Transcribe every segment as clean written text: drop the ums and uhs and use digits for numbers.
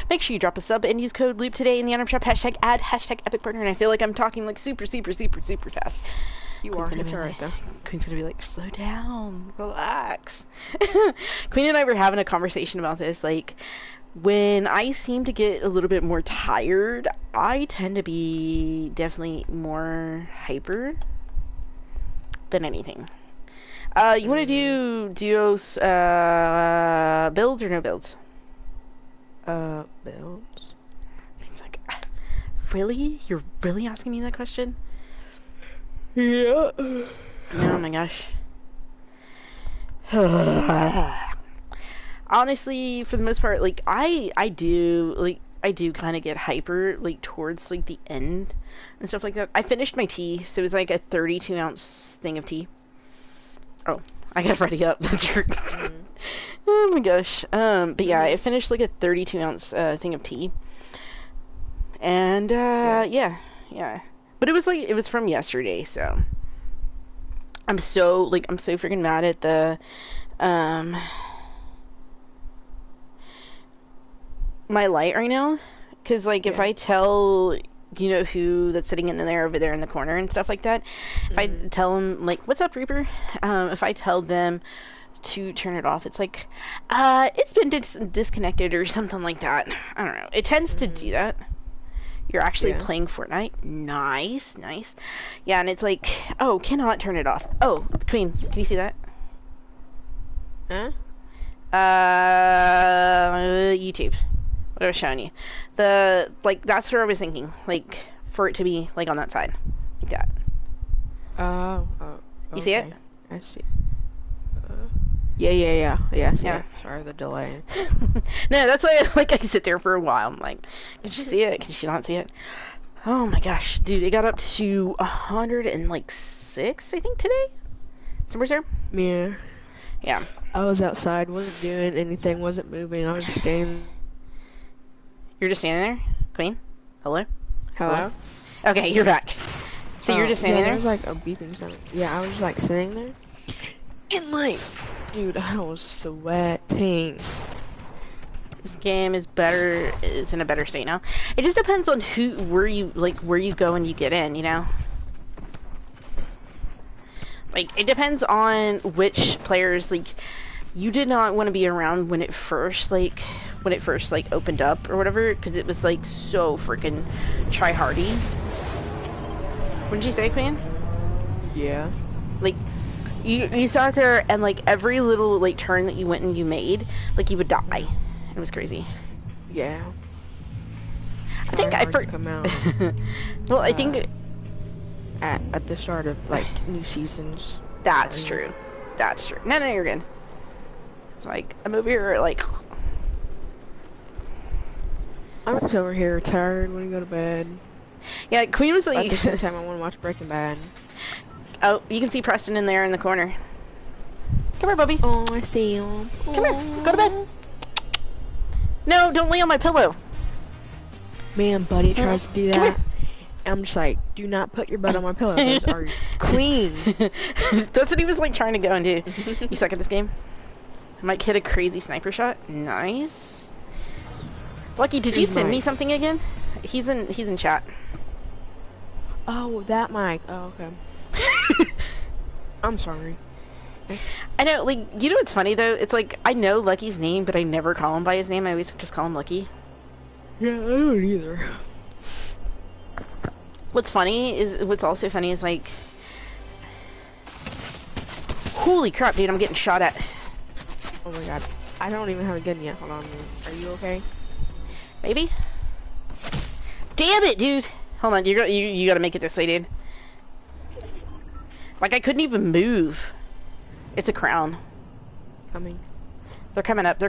Make sure you drop a sub and use code LOOP today in the item shop. Hashtag ad, hashtag epic partner. And I feel like I'm talking like super fast. You are. It's alright though. Queen's gonna be like, slow down, relax. Queen and I were having a conversation about this. Like, when I seem to get a little bit more tired, I tend to be definitely more hyper than anything. You want to do duos, builds or no builds? Builds. It's like, really? You're really asking me that question? Yeah. Oh my gosh. Honestly, for the most part, like, I do kind of get hyper, like, towards, like, the end and stuff like that. I finished my tea, so it was, like, a 32-ounce thing of tea. Oh, I gotta ready up. That's right. Oh my gosh. But yeah, I finished like a 32-ounce thing of tea. And yeah. But it was from yesterday, so I'm so freaking mad at the my light right now, cuz like if I tell you know who that's sitting in there over there in the corner and stuff like that, if I tell them like, what's up, Reaper, if I tell them to turn it off, it's like, it's been disconnected or something like that. I don't know, it tends to do that. You're actually playing Fortnite. Nice. Yeah, and it's like, oh, cannot turn it off. Oh, Queen, can you see that? Huh? YouTube. What I was showing you. That's what I was thinking. Like, for it to be, like, on that side. Like that. Oh. You see it? I see. Yeah. Yeah. Sorry, the delay. No, that's why I sit there for a while. I'm like, can she see it? Can she not see it? Oh my gosh. Dude, it got up to 106, I think, today? Somewhere there? Yeah. Yeah. I was outside, wasn't doing anything, wasn't moving. I was just standing. You're just standing there? Queen? Hello? Hello? Okay, you're back. So you're just standing there? There was like a beeping sound. Yeah, I was like sitting there. And like, dude, I was sweating. This game is in a better state now. It just depends on where you go and you get in, you know? Like, it depends on which players, like, you did not want to be around when it first opened up or whatever, because it was like so freaking try-hardy. What did you say, Queen? Yeah. Like, you sat there and like every little like turn that you went and you made, like you would die. It was crazy. Yeah. I think I come out. Well, I think at the start of like new seasons. That's true. No, you're good. It's like I'm over here like I'm just over here tired, want to go to bed. Yeah, Queen was like at the same time I want to watch Breaking Bad. Oh, you can see Preston in there in the corner. Come here, Bubby. Oh, I see him. Come here. Go to bed. No, don't lay on my pillow. Man, buddy tries to do that. I'm just like, do not put your butt on my pillow. Those are clean. That's what he was like trying to go and do. You suck at this game? I might hit a crazy sniper shot. Nice. Lucky, did you send me something again? He's in chat. Oh, that mic. Oh, okay. I'm sorry. I know, like, you know what's funny though? It's like, I know Lucky's name, but I never call him by his name. I always just call him Lucky. Yeah, I don't either. What's also funny is like, holy crap, dude, I'm getting shot at. Oh my god. I don't even have a gun yet. Hold on, man. Are you okay? Maybe? Damn it, dude! Hold on, you gotta make it this way, dude. Like, I couldn't even move. It's a crown. Coming. They're coming up.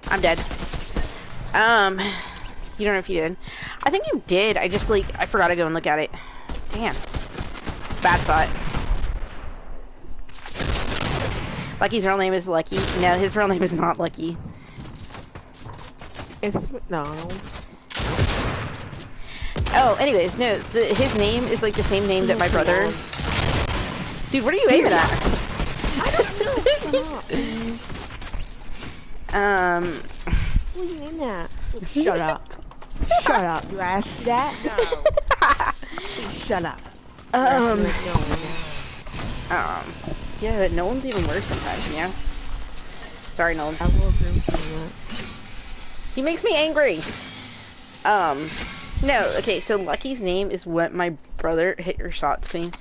I'm dead. You don't know if you did. I think you did. I just, like, I forgot to go and look at it. Damn. Bad spot. Lucky's real name is Lucky. No, his real name is not Lucky. It's McDonald's. Oh, anyways, no, his name is like the same name that my brother... Dude, what are you aiming at? I don't know. What do you mean that? Shut up. Shut up. Do I ask you that? No. Please shut up. Um, Like, no, yeah, Nolan's even worse sometimes, you know? Sorry, Nolan. I will agree with you on that. He makes me angry. No, okay, so Lucky's name is what my brother, hit your shots, Queen,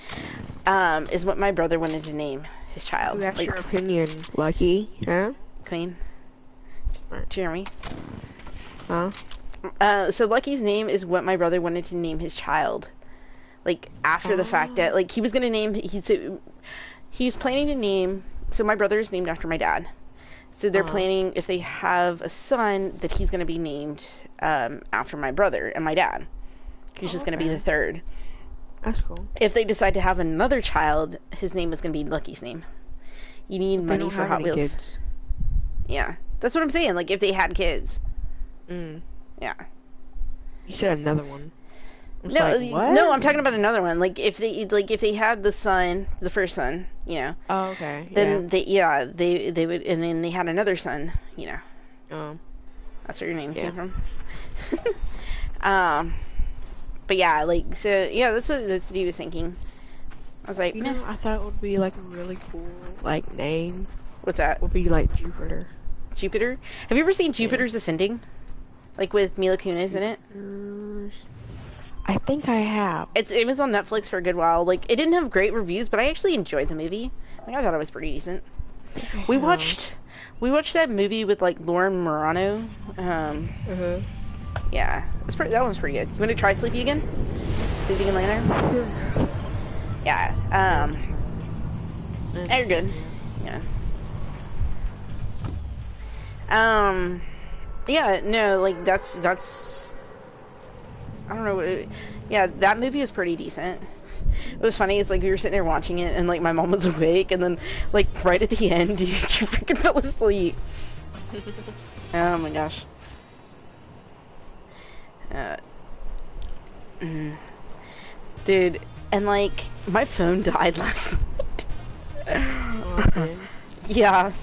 is what my brother wanted to name his child. That's like, your opinion, Lucky, huh? Queen. Jeremy. Huh? So Lucky's name is what my brother wanted to name his child. Like, after the fact that, like, he was gonna name, he's planning to name, so my brother is named after my dad. So they're planning, if they have a son, that he's gonna be named, after my brother and my dad. He's just gonna be the third. That's cool. If they decide to have another child, his name is gonna be Lucky's name. You need money for Hot Wheels. Kids. Yeah. That's what I'm saying, like, if they had kids. Yeah. You said another one. No, like, what? no, I'm talking about another one. Like if they had the son, the first son, you know. Oh, okay. Then they would, and then they had another son, you know. That's where your name came from. But yeah, like so, yeah, that's what he was thinking. I was like, you know, I thought it would be like a really cool like name. What's that? Would be like Jupiter. Jupiter. Have you ever seen Jupiter's Ascending? Like with Mila Kunis in it? I think I have. It was on Netflix for a good while. Like, it didn't have great reviews, but I actually enjoyed the movie. Like, I thought it was pretty decent. We watched that movie with, like, Lauren Morano. Yeah. That one's pretty good. You want to try Sleepy again? See if you can lay there? Yeah. You're good. Yeah. Yeah, no, like, that's I don't know what yeah, that movie was pretty decent. It was funny, it's like we were sitting there watching it and like my mom was awake and then like right at the end she freaking fell asleep. Oh my gosh. Dude, and like my phone died last night. Yeah.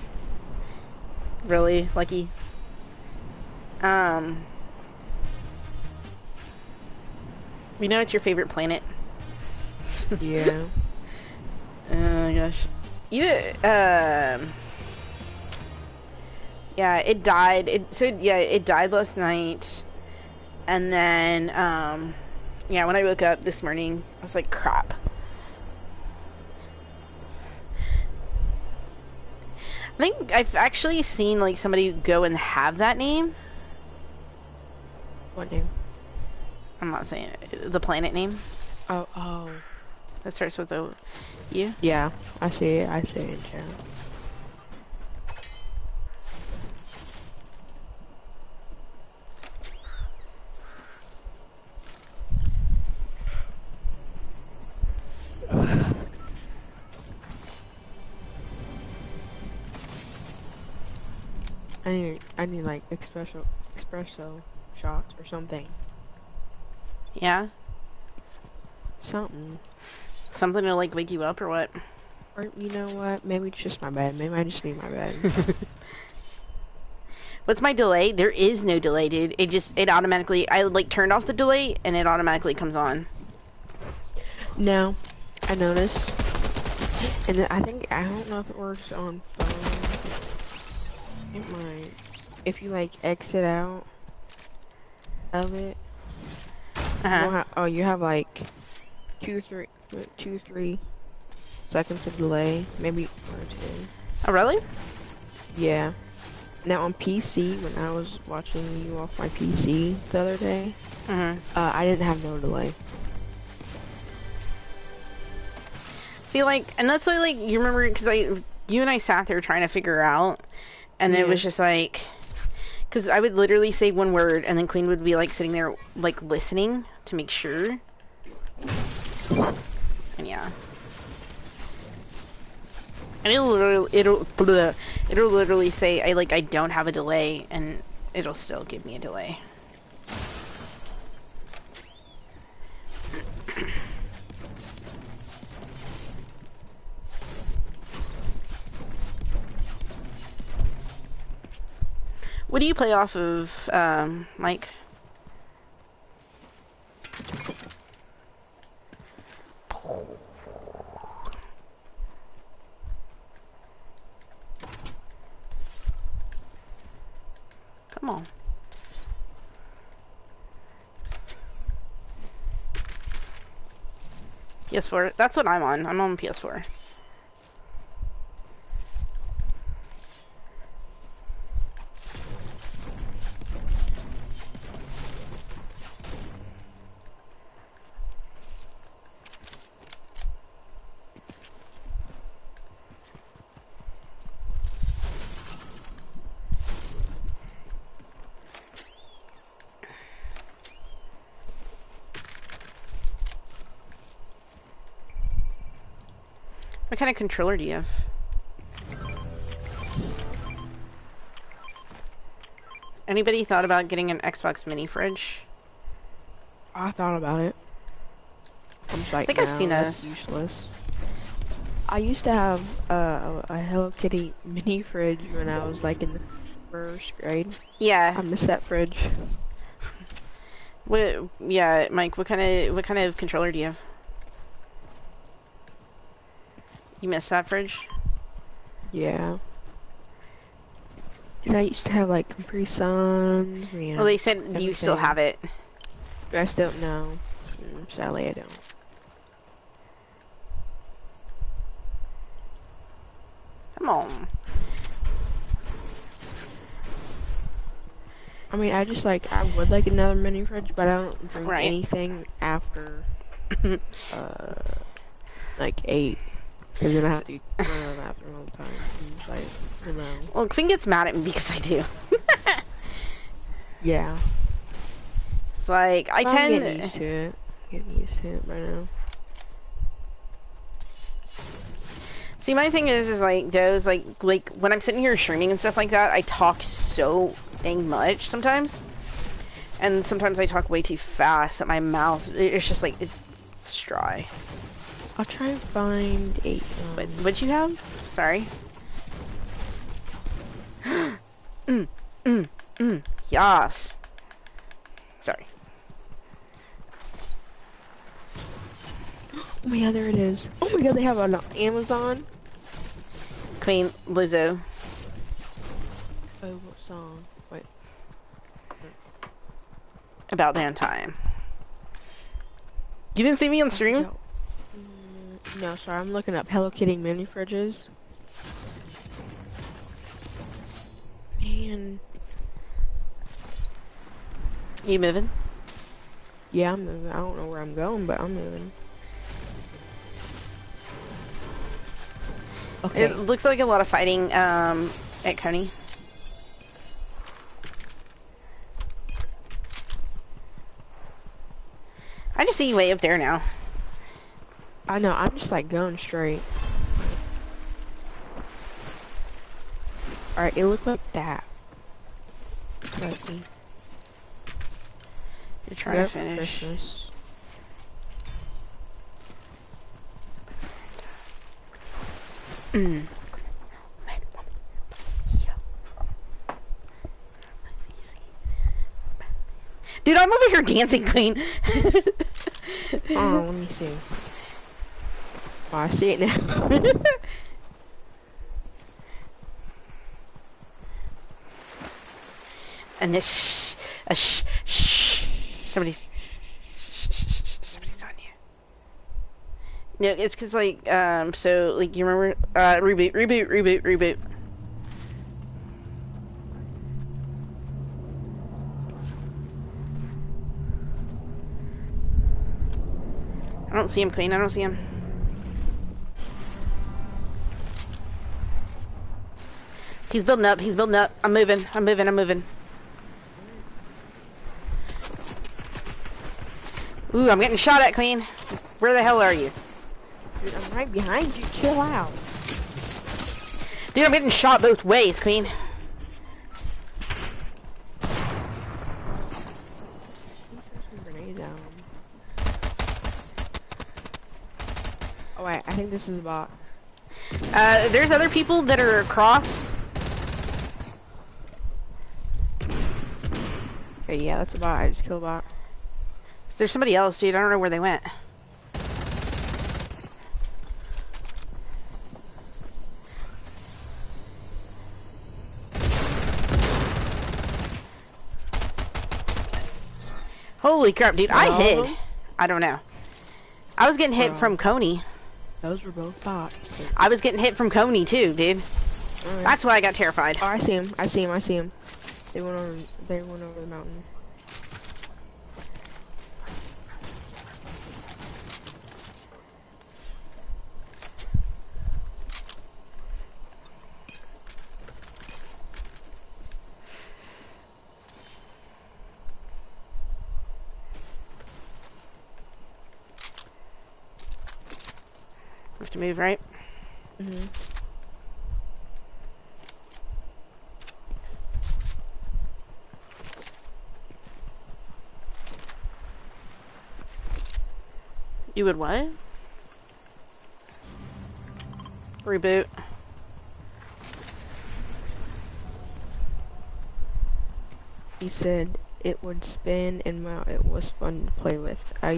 Really, Lucky. We know it's your favorite planet. Yeah. Oh my gosh. Yeah, yeah, it died. It died last night. And then, yeah, when I woke up this morning, I was like, crap. I think I've actually seen, like, somebody go and have that name. What name? I'm not saying it. The planet name. Oh. That starts with a U? Yeah, I see it. I see it in chat. I need like espresso shots or something. Yeah? Something to like wake you up or what? Or you know what? Maybe it's just my bed. Maybe I just need my bed. What's my delay? There is no delay, dude. It automatically, I like turned off the delay and it automatically comes on. No, I noticed. And then I don't know if it works on phone. It might. If you like exit out of it. You have like 2-3 seconds of delay, maybe 1 or 2. Oh, really? Yeah. Now on PC, when I was watching you off my PC the other day, I didn't have no delay. See, like, and that's why, like, you remember, because you and I sat there trying to figure out, and it was just like, because I would literally say one word, and then Queen would be, like, sitting there, like, listening to make sure. And yeah. And it'll literally say, I don't have a delay, and it'll still give me a delay. What do you play off of, Mike? Come on. PS4. That's what I'm on. I'm on PS4. What kind of controller do you have? Anybody thought about getting an Xbox mini fridge? I thought about it. I'm just like, I think I've seen that's those. useless. I used to have a Hello Kitty mini fridge when I was like in the 1st grade. Yeah. I miss that fridge. Yeah, Mike. What kind of controller do you have? You miss that fridge? Yeah. Dude, I used to have like Capri Suns. Man, Well, they said you still have it. I still no. Sadly, I don't. Come on. I mean, I just like I would like another mini fridge, but I don't drink Right. anything after like 8. Because then I have to run to the bathroom all the time. I'm just like, you know. Well, Quinn gets mad at me because I do. Yeah. It's like I I'm tend. getting used to it. Getting used to it right now. See, my thing is like those like when I'm sitting here streaming and stuff like that, I talk so dang much sometimes, and sometimes I talk way too fast that my mouth it's just like it's dry. I'll try and find a. What'd you have? Sorry. Yes. Sorry. Oh my god, there it is. Oh my god, they have it on Amazon. Queen Lizzo. Oh, what song? Wait. About damn time. You didn't see me on stream? No, sorry, I'm looking up Hello Kitty mini fridges. Man. You moving? Yeah, I'm moving. I don't know where I'm going, but I'm moving. Okay. It looks like a lot of fighting at Coney. I just see you way up there now. I know, I'm just like going straight. Alright, it looked like that. Lucky. You're trying to finish. Christmas. Dude, I'm over here dancing, Queen. Oh, let me see. Oh, I see it now. And this shh. Somebody's on you. No, it's cause like so like you remember reboot. I don't see him, Queen. I don't see him. He's building up. He's building up. I'm moving. Ooh, I'm getting shot at, Queen. Where the hell are you? Dude, I'm right behind you. Chill out. Dude, I'm getting shot both ways, Queen. Oh wait, I think this is a bot. There's other people that are across. Okay, yeah, that's a bot. I just killed a bot. There's somebody else, dude. I don't know where they went. Holy crap, dude. I hid. I don't know. I was getting hit from Coney. Those were both bots. I was getting hit from Coney too, dude. Right. That's why I got terrified. Oh, I see him. I see him. I see him. They went over the mountain. We have to move, right? Mm-hmm. You would what? Reboot. He said it would spin and mount. It was fun to play with. I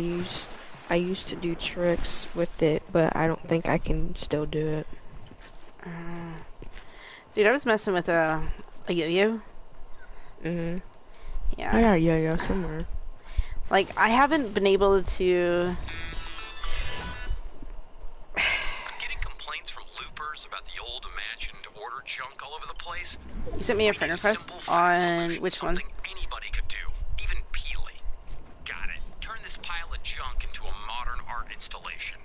used to do tricks with it, but I don't think I can still do it. Dude, I was messing with a yo-yo. Mm-hmm. Yeah. I got a yo-yo somewhere. Like, I haven't been able to... I'm getting complaints from loopers about the old imagined order junk all over the place. You sent me a friend request on which one? Anybody could do, even Peely. Got it. Turn this pile of junk into a modern art installation.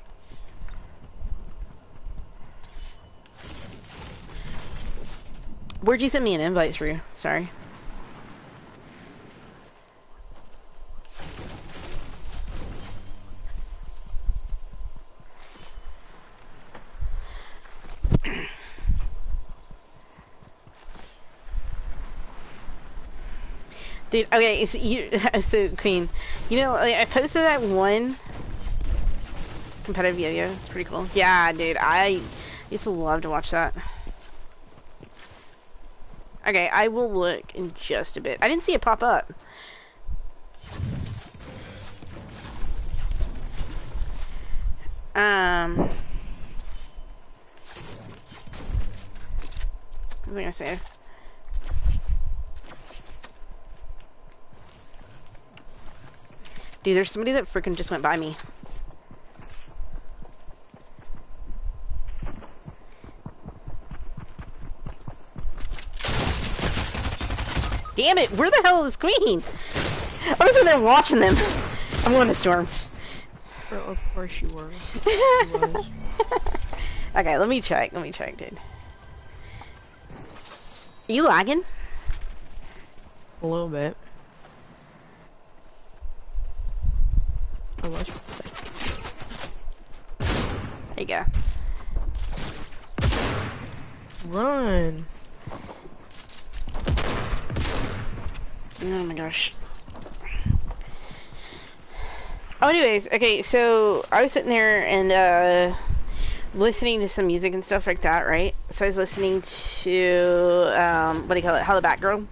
Where'd you send me an invite through? Sorry. Dude, okay, so Queen, you know, like, I posted that one competitive yo-yo. It's pretty cool. Yeah, dude, I used to love to watch that. Okay, I will look in just a bit. I didn't see it pop up. What was I gonna say? Dude, there's somebody that freaking just went by me. Damn it, where the hell is Queen? I was in there watching them. I'm going to storm. Oh, of course you were. Okay, let me check, dude. Are you lagging? A little bit. I was. There you go. Run. Oh my gosh. Oh, anyways, okay, so I was sitting there and listening to some music and stuff like that, right? So I was listening to what do you call it? How the Batgirl.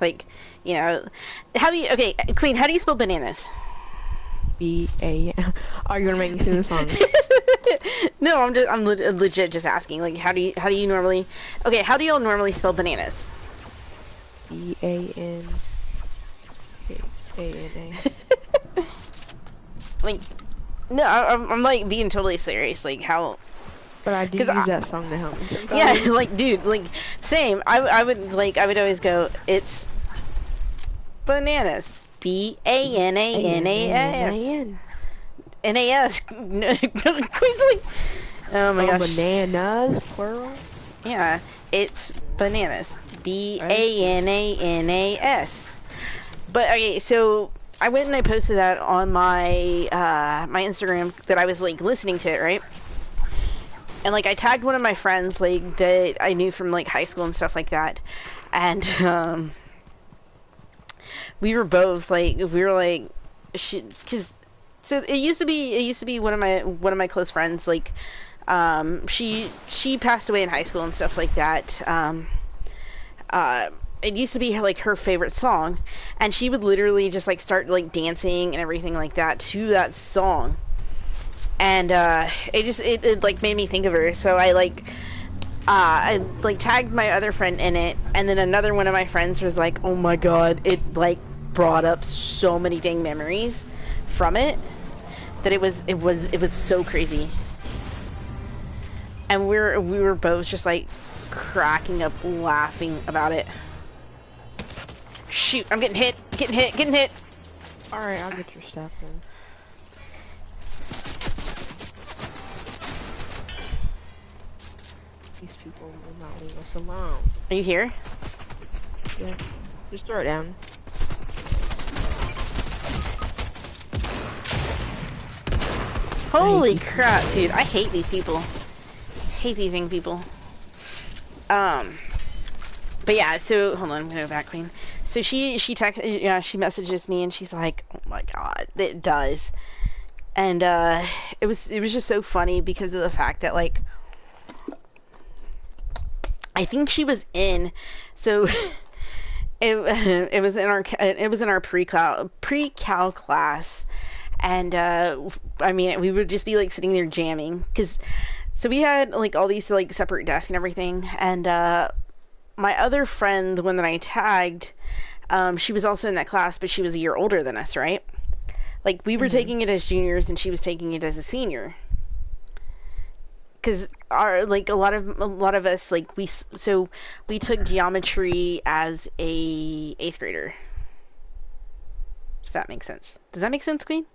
Like, you know, how do you? Okay, Queen, how do you spell bananas? B-A. Oh, you're gonna make me sing the song. No, I'm legit just asking. Like, how do you normally? Okay, how do y'all normally spell bananas? B-A-N. A-N-A. Like, no, I'm like being totally serious. Like, how? But I do use that song to help me sometimes. Yeah, like, dude, like, same. I would always go, it's bananas. B-A-N-A-N-A-S. N-A-S. Queen's like, oh my gosh. Bananas, plural? Yeah, it's bananas. B-A-N-A-N-A-S. But, okay, so I went and I posted that on my, my Instagram that I was, like, listening to it, right? And, like, I tagged one of my friends, like, that I knew from, like, high school and stuff like that. And, we were both, like, cause, so it used to be one of my close friends, like, she passed away in high school and stuff like that. it used to be like her favorite song, and she would literally just like start like dancing and everything like that to that song. And it like made me think of her. So I like tagged my other friend in it, and then another one of my friends was like, "Oh my god!" It like brought up so many dang memories from it that it was so crazy. And we were both just like cracking up laughing about it. Shoot, I'm getting hit. Alright, I'll get your stuff then. These people will not leave us alone. Are you here? Yeah. Just throw it down. Holy crap, dude. I hate these people. Hate these young people. But yeah, so hold on, I'm gonna go back, Queen. So she texts, she messages me and she's like, "Oh my god, it does." And it was just so funny because of the fact that like I think she was in, so it was in our pre-cal class, and I mean we would just be like sitting there jamming because so we had like all these like separate desks and everything, and my other friend, the one that I tagged, she was also in that class, but she was a year older than us, right? Like we were taking it as juniors, and she was taking it as a senior. Because our like a lot of us like we took geometry as a 8th grader. If that makes sense. Does that make sense, Queen?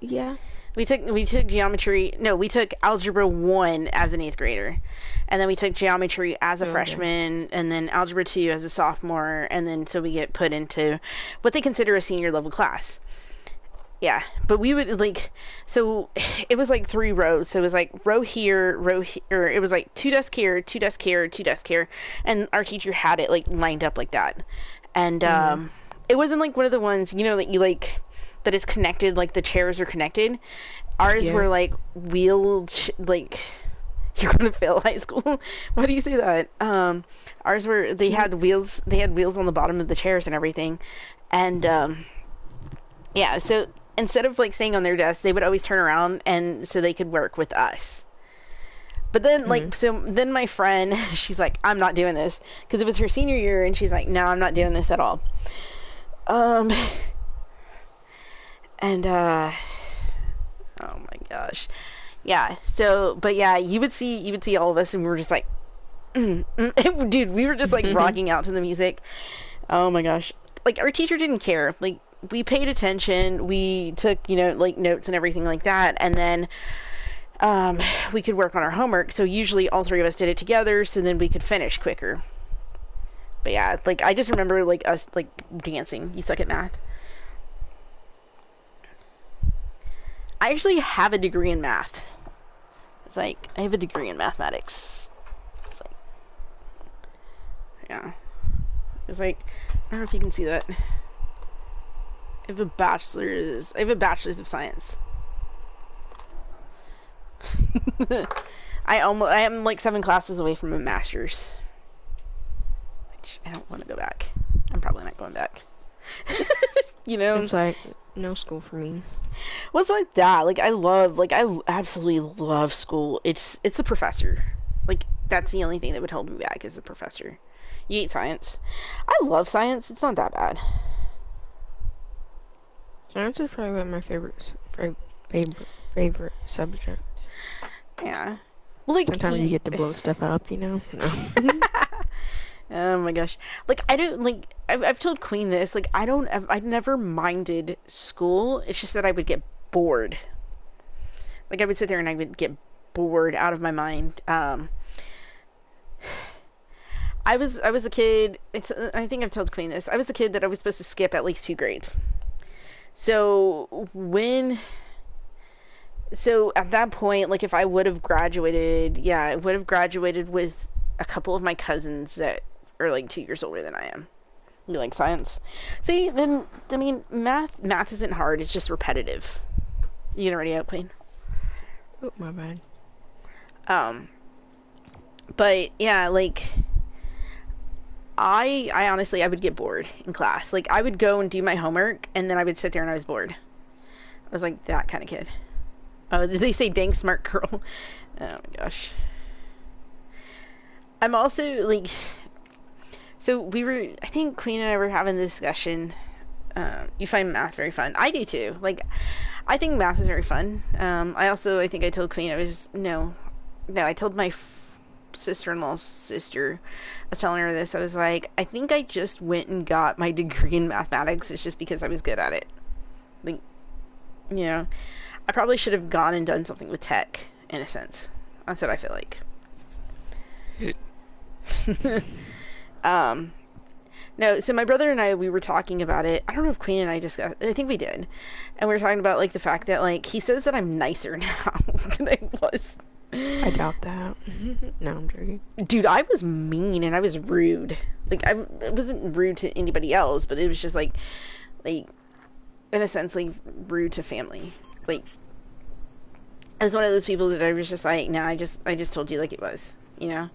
Yeah. We took geometry. No, we took algebra 1 as an 8th grader, and then we took geometry as a freshman, and then algebra 2 as a sophomore, and then so we get put into what they consider a senior level class. Yeah, but we would like, so it was like 3 rows. So it was like row here, or it was like 2 desks here, 2 desks here, 2 desks here, and our teacher had it like lined up like that. And it wasn't like one of the ones, that you like that is connected, like the chairs are connected. Ours were like like you're gonna fail high school. Why do you say that? Ours were they had wheels on the bottom of the chairs and everything, and yeah, so instead of like staying on their desk, they would always turn around and so they could work with us. But then then my friend, she's like, I'm not doing this, because it was her senior year, and she's like, no, I'm not doing this at all. And oh my gosh, yeah. So, but yeah, you would see all of us, and we were just like, dude, we were just like rocking out to the music. Oh my gosh, like our teacher didn't care. Like we paid attention, we took like notes and everything like that, and then we could work on our homework. So usually all 3 of us did it together, so then we could finish quicker. But yeah, like I just remember like us like dancing. You suck at math. I actually have a degree in math. It's like I have a degree in mathematics. It's like, yeah. It's like, I don't know if you can see that. I have a bachelor's of science. I am like 7 classes away from a master's. Which I don't want to go back. I'm probably not going back. It's like no school for me. Well, it's like that. Like I absolutely love school. It's a professor. Like that's the only thing that would hold me back is the professor. You hate science. I love science. It's not that bad. Science is probably my favorite subject. Yeah. Well, like sometimes you get to blow stuff up, No. Oh my gosh. Like I don't like I've told Queen this, like I never minded school. It's just that I would get bored. Like I would sit there and I would get bored out of my mind. I was a kid, I think I've told Queen this. I was a kid that I was supposed to skip at least 2 grades. So at that point, like if I would have graduated, I would have graduated with a couple of my cousins that are like 2 years older than I am. You like science? See, then, I mean, math isn't hard, it's just repetitive. You get already out, Queen? Oh, my bad. But, yeah, like, I honestly, I would get bored in class. Like, I would go and do my homework, and then I would sit there and I was bored. I was like that kind of kid. Oh, did they say dang smart girl? Oh my gosh. I'm also, like, so I think Queen and I were having this discussion. You find math very fun. I do too. Like, I think math is very fun. I think I told Queen, I told my sister-in-law's sister, I was telling her this, I was like, I think I just went and got my degree in mathematics. It's just because I was good at it. Like, you know, I probably should have gone and done something with tech, in a sense. That's what I feel like. No, so my brother and I, we were talking about it. I don't know if Queen and I discussed, I think we did. And we were talking about, like, the fact that, like, he says that I'm nicer now than I was. I doubt that. No, I'm joking. Dude, I was mean and I was rude. Like, I wasn't rude to anybody else, but it was just, like, in a sense, like, rude to family. Like, I was one of those people that I was just like, no, I just told you like it was, you know?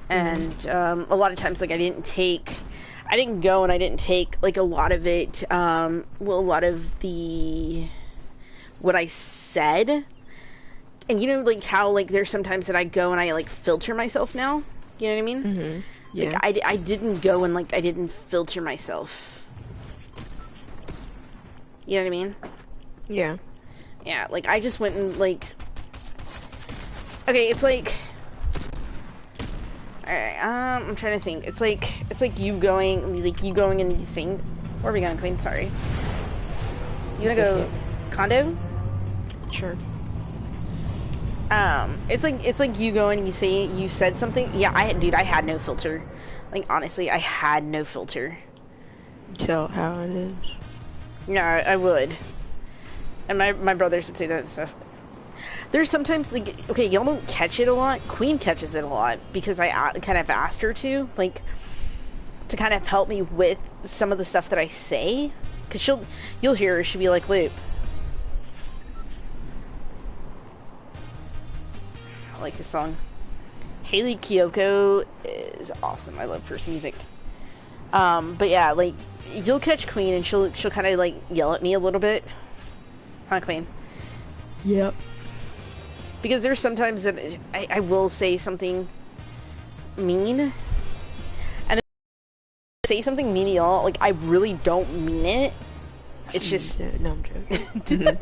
And, a lot of times, like, I didn't go and I didn't take, like, a lot of it, a lot of what I said. And you know, like, how, like, there's sometimes that I go and I, like, filter myself now? You know what I mean? Mm-hmm. Yeah. Like, I didn't go and, like, I didn't filter myself. You know what I mean? Yeah. Yeah, like, I just went and, like... Okay, it's like... Alright, I'm trying to think. It's like you going and you saying... Where are we going, Queen? Sorry. You wanna go condo? Sure. It's like you go and you said something. Yeah, I had no filter. Like, honestly, I had no filter. Tell how it is. Yeah, I would. And my brothers would say that stuff. There's sometimes, like, okay, y'all don't catch it a lot. Queen catches it a lot because I kind of asked her to, like, to kind of help me with some of the stuff that I say. Because you'll hear her, she'll be like, Loop. I like this song. Haley Kiyoko is awesome. I love her music. But yeah, like, you'll catch Queen and she'll kind of, like, yell at me a little bit. Huh, Queen? Yep. Because there's sometimes that I will say something mean. And if I say something mean to y'all, like, I really don't mean it. It's just... No, I'm joking.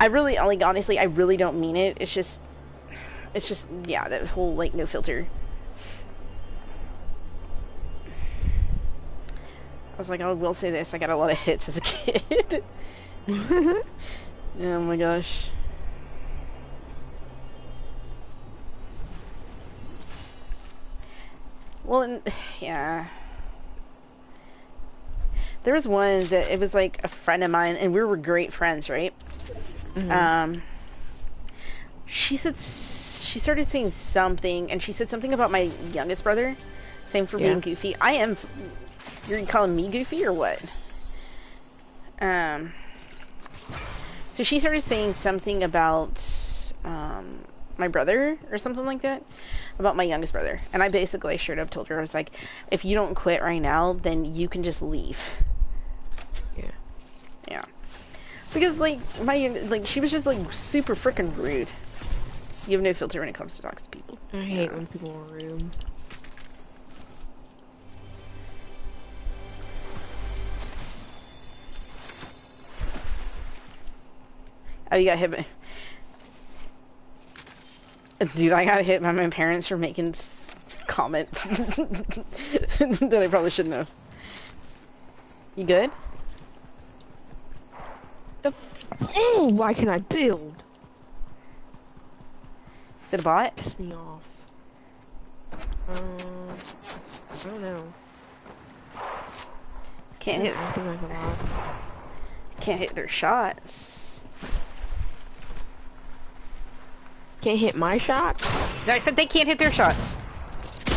I really, like, honestly, I really don't mean it. It's just, yeah, that whole, like, no filter. I was like, I will say this, I got a lot of hits as a kid. Oh my gosh. Well, and, yeah. There was one that, it was like a friend of mine, and we were great friends, right? Mm-hmm. She started saying something, and she said something about my youngest brother. Same for being goofy. You're calling me goofy or what? So she started saying something about, my brother or something like that. About my youngest brother. And I basically straight up told her, I was like, if you don't quit right now, then you can just leave. Yeah. Yeah. Because, like, she was just, like, super freaking rude. You have no filter when it comes to talking to people. I hate when people are rude. Oh, you got hit by... Dude, I got hit by my parents for making comments that I probably shouldn't have. You good? Oh, why can I build? Is it a bot? Piss me off. I don't know. Can't hit. Can't hit their shots. Can't hit my shots? No, I said they can't hit their shots.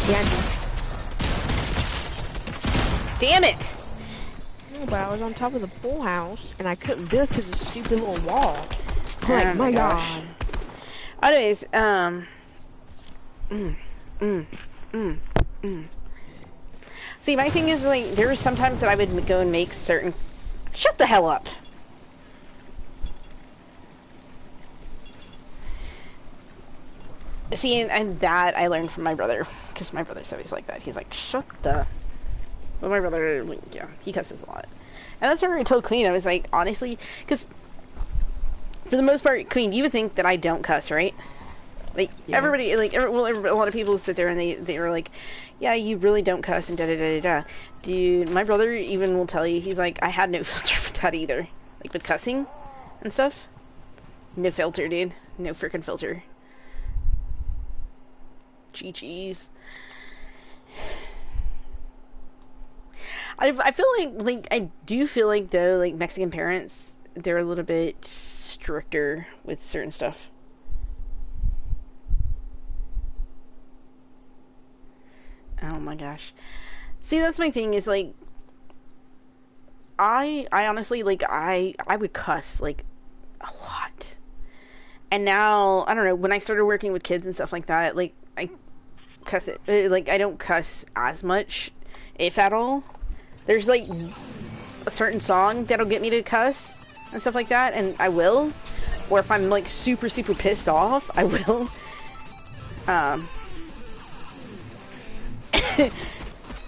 Yeah. Damn it! No, but I was on top of the pool house and I couldn't build because of the stupid little wall. Oh Like, my gosh. God. Anyways, See, my thing is, like, there were some times that I would go and make certain... Shut the hell up! See, and that I learned from my brother, because my brother's always like that. He's like, shut the... Well, my brother, like, yeah, he cusses a lot. And that's where I told Queen, I was like, honestly, because for the most part, Queen, you would think that I don't cuss, right? Like, Yeah. everybody, like, a lot of people sit there and they were like, yeah, you really don't cuss and da-da-da-da-da. Dude, my brother even will tell you, he's like, I had no filter with that either. Like, with cussing and stuff. No filter, dude. No freaking filter. GG's. I feel like, I do feel like, though, like, Mexican parents, they're a little bit stricter with certain stuff. Oh my gosh. See, that's my thing, is, like, I honestly, like, I would cuss, like, a lot. And now, I don't know, when I started working with kids and stuff like that, like, I cuss it, like, I don't cuss as much, if at all. There's, like, a certain song that'll get me to cuss and stuff like that, and I will. Or if I'm, like, super, super pissed off, I will.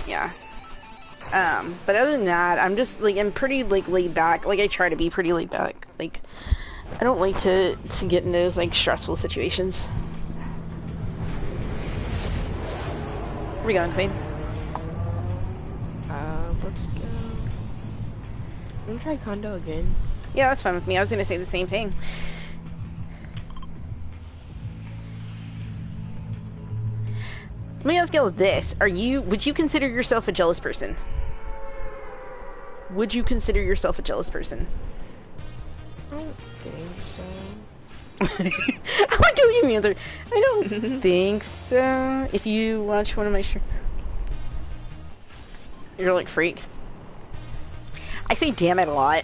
Yeah. But other than that, I'm just, like, I'm pretty, like, laid back. Like, I try to be pretty laid back. Like, I don't like to get in those, like, stressful situations. Where we going, Queen? Let's go. I'm gonna try condo again. Yeah, that's fine with me. I was gonna say the same thing. Let me ask you this. Would you consider yourself a jealous person? Would you consider yourself a jealous person? I don't think so. I like how you answer. I don't think so. If you watch one of my you're like, freak. I say damn it a lot.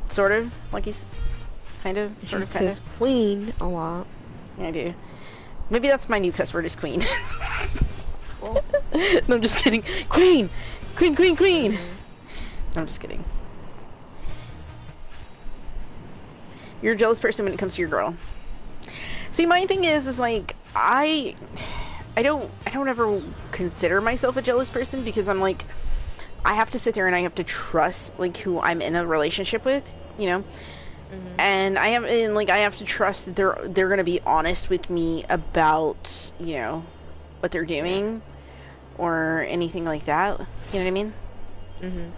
Sort of. Like he's kind of. Sort of, kind of. Says queen a lot. Yeah, I do. Maybe that's my new cuss word, is queen. Well, No, I'm just kidding. Queen! Queen, queen, queen! No, I'm just kidding. You're a jealous person when it comes to your girl. See, my thing is like, I don't ever consider myself a jealous person, because I'm like, I have to sit there and I have to trust, like, who I'm in a relationship with, you know? And I have to trust that they're gonna be honest with me about, you know, what they're doing or anything like that. You know what I mean? And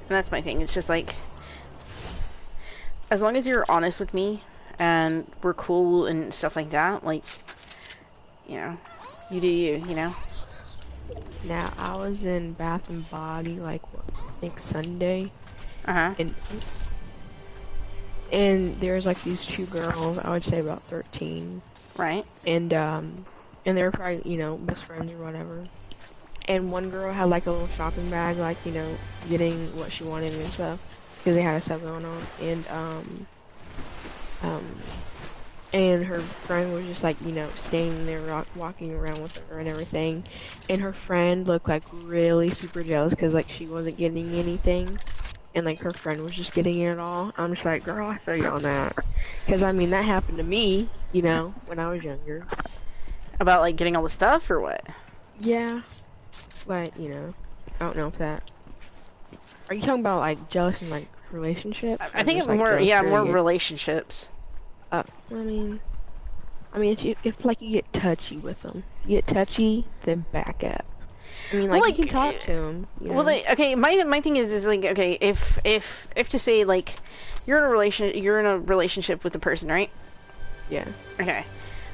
that's my thing. It's just like, as long as you're honest with me and we're cool and stuff like that, like, you know, you do you, you know? now I was in Bath and Body, like, what, I think Sunday. Uh-huh. And there's like these two girls, I would say about 13. Right. And they were probably, you know, best friends or whatever. And one girl had like a little shopping bag, like, you know, getting what she wanted and stuff, because they had a sale going on. And her friend was just like, you know, staying there, walking around with her and everything. And her friend looked like really super jealous because like she wasn't getting anything. And like her friend was just getting it all. I'm just like, girl, I feel you on that. Because I mean, that happened to me, you know, when I was younger. About, like, getting all the stuff, or what? Yeah. But, you know, I don't know if that... Are you talking about like jealous in like relationships? I think it's like, more, jealous yeah, more period? relationships. I mean, if like you get touchy with them, you get touchy, then back up. I mean, like, Well, you can like, talk to them. You know? Well, like, okay, my thing is like, okay, if to say, like, you're in a relationship with a person, right? yeah. Okay,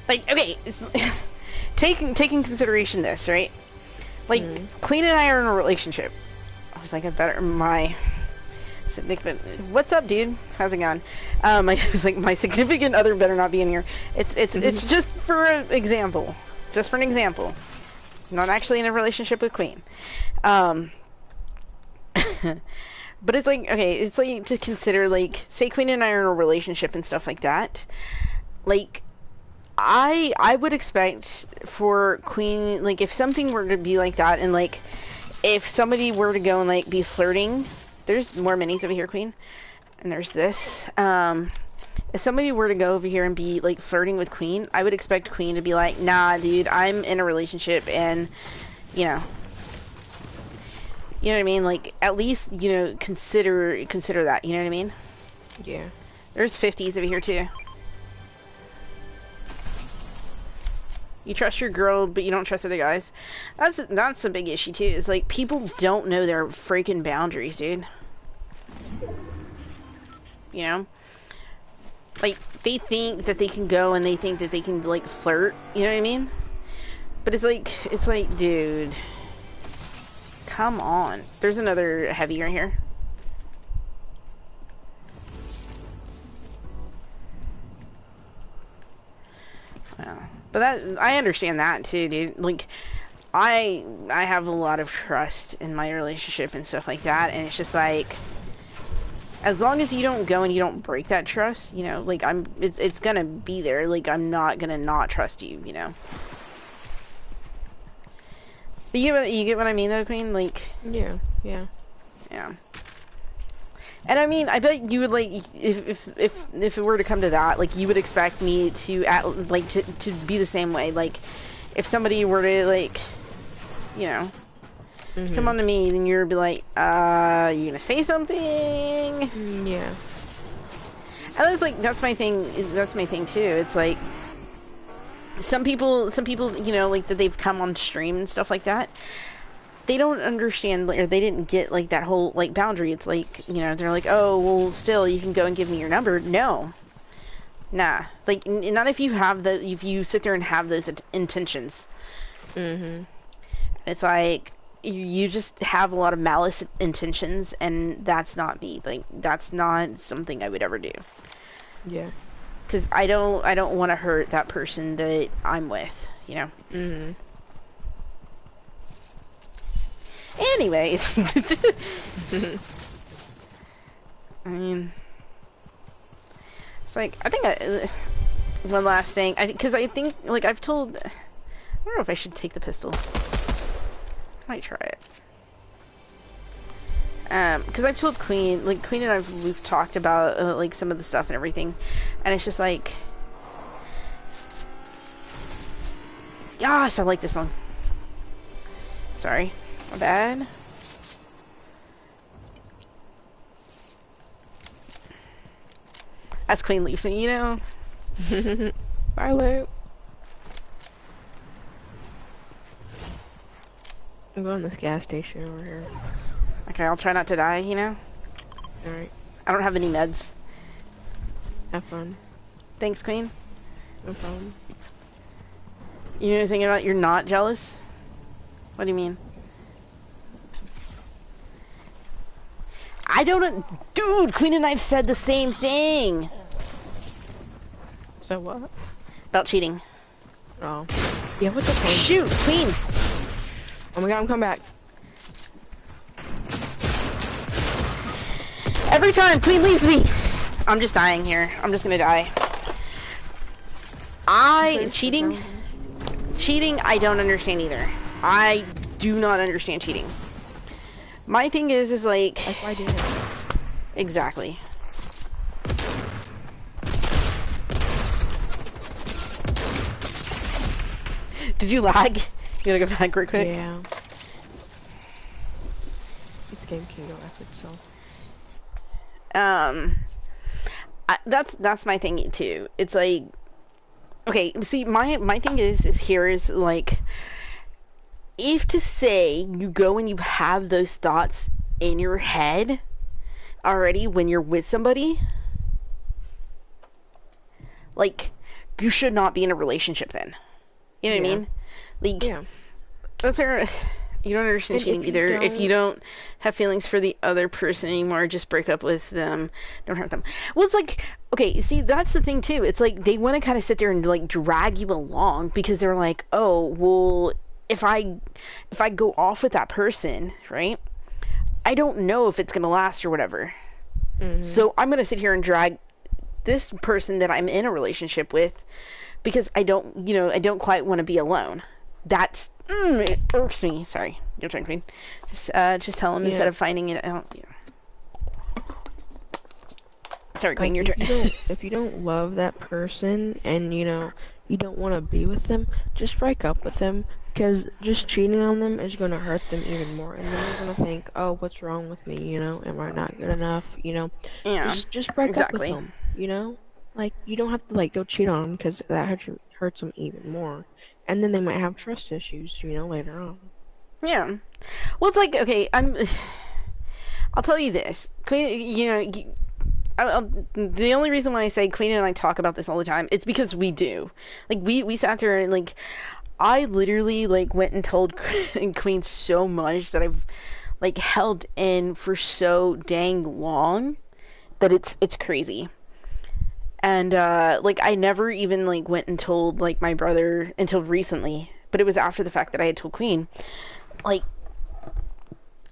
like, okay, taking consideration this, right? Like, Queen and I are in a relationship. I was like, my significant. What's up, dude? How's it going? I was like, my significant other better not be in here. It's just for an example. Just for an example. Not actually in a relationship with Queen. But it's like, okay, it's like to consider, like, say Queen and I are in a relationship and stuff like that. Like, I would expect for Queen, like, if something were to be like that, and like, if somebody were to go and like be flirting, there's more minis over here, Queen, and there's this. If somebody were to go over here and be like flirting with Queen, I would expect Queen to be like, nah, dude, I'm in a relationship, and you know, what I mean. Like, at least consider that. You know what I mean? Yeah. There's 50s over here too. You trust your girl, but you don't trust other guys. That's a big issue too. It's like people don't know their freaking boundaries, dude. You know, like they think that they can go and they think that they can like flirt. You know what I mean? But it's like, dude, come on. There's another heavy right here. Wow. But I understand that too, dude. Like, I have a lot of trust in my relationship and stuff like that, and it's just like, as long as you don't go and you don't break that trust, like it's gonna be there. Like, I'm not gonna not trust you, But you get what I mean, though, Queen. Like, yeah. And I mean, I bet you would, like, if it were to come to that, like, you would expect me to to be the same way. Like, if somebody were to, like, come on to me, then you'd be like, you gonna say something? Yeah. And it's like, that's my thing too. It's like, some people, like, that they've come on stream and stuff like that, they don't understand, or they didn't get, like, that whole, like, boundary. It's like, they're like, oh, well, still, you can go and give me your number. No. Nah. Like, not if you sit there and have those intentions. It's like, you just have a lot of malice intentions, and that's not me. Like, that's not something I would ever do. Yeah. Because I don't want to hurt that person that I'm with, Anyways. I mean, it's like, I think one last thing, because I think, like, I don't know if I should take the pistol. I might try it. Because I've told Queen, like, Queen and we've talked about, like, some of the stuff and everything, and it's just like, yes, I like this song. Sorry. My bad. As Queen leaves me, Bye, Luke. I'm going to this gas station over here. Okay, I'll try not to die, Alright. I don't have any meds. Have fun. Thanks, Queen. No problem. You're thinking about you're not jealous? What do you mean? I don't... Dude, Queen and I have said the same thing. So what? About cheating. Oh. Yeah, what's the point? Shoot, Queen! Oh my god, I'm coming back. Every time Queen leaves me, I'm just dying here. I'm just gonna die. Cheating, I don't understand either. I do not understand cheating. My thing is like... That's why I did it. Exactly. Did you lag? You gotta go back real quick? Yeah. This game can go after itself. That's my thing too. It's like, okay, see, my thing is like, if to say you go and you have those thoughts in your head already when you're with somebody, like, you should not be in a relationship then. You know what I mean? Like, Yeah. that's our... You don't understand cheating either. If you don't have feelings for the other person anymore, just break up with them. Don't hurt them. Well, it's like, okay, see, that's the thing too. It's like they want to kind of sit there and like drag you along because they're like, oh, well, if I go off with that person, right? I don't know if it's gonna last or whatever. So I'm gonna sit here and drag this person that I'm in a relationship with because I don't, I don't quite want to be alone. That's it irks me. Sorry, your turn, Queen. Just tell him instead of finding it out. Yeah. Sorry, Queen, Like your turn. if you don't love that person and you don't want to be with them, just break up with them. Because just cheating on them is going to hurt them even more, and then they're going to think, "Oh, what's wrong with me? Am I not good enough? Yeah, just break up with exactly. them. Like you don't have to like go cheat on them because that hurts them even more, and then they might have trust issues, later on. Yeah. Well, it's like, okay, I'll tell you this, Queen. The only reason why I say Queen and I talk about this all the time, it's because we do. Like we sat there and like I literally like went and told Queen so much that I've like held in for so dang long that it's crazy. And like I never even like went and told like my brother until recently, but it was after the fact that I had told Queen. Like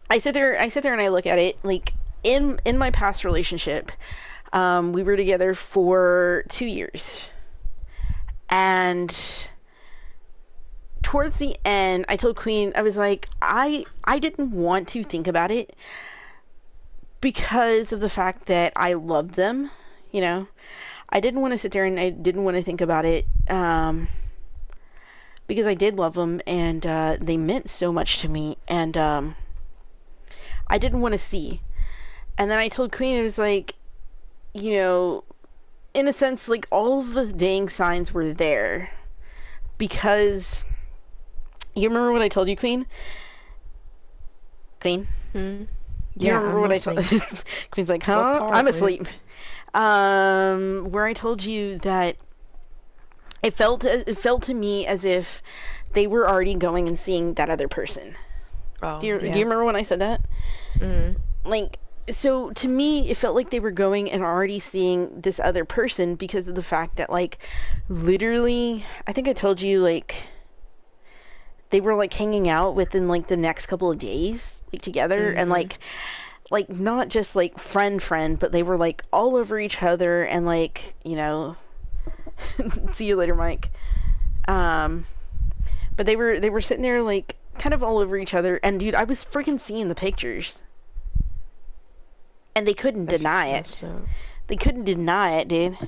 I sit there and I look at it like in my past relationship, we were together for 2 years, and towards the end, I told Queen, I was like, I didn't want to think about it because of the fact that I loved them, I didn't want to sit there and I didn't want to think about it, because I did love them and they meant so much to me, and I didn't want to see. And then I told Queen, it was like, in a sense, like all of the dang signs were there because you remember what I told you, Queen? Queen? Hmm. Do you Yeah, remember I'm what listening. I told? Queen's like, What huh? part, I'm Queen? asleep. Where I told you that it felt to me as if they were already going and seeing that other person. Oh, Do you yeah. remember when I said that? Hmm. Like, so to me it felt like they were going and already seeing this other person because of the fact that like literally I think I told you like they were like hanging out within like the next couple of days like together, and Hmm. like not just like friend, but they were like all over each other and like see you later, Mike. um but they were sitting there like kind of all over each other, and dude, I was freaking seeing the pictures and they couldn't That's just deny messed it. up. They couldn't deny it, dude.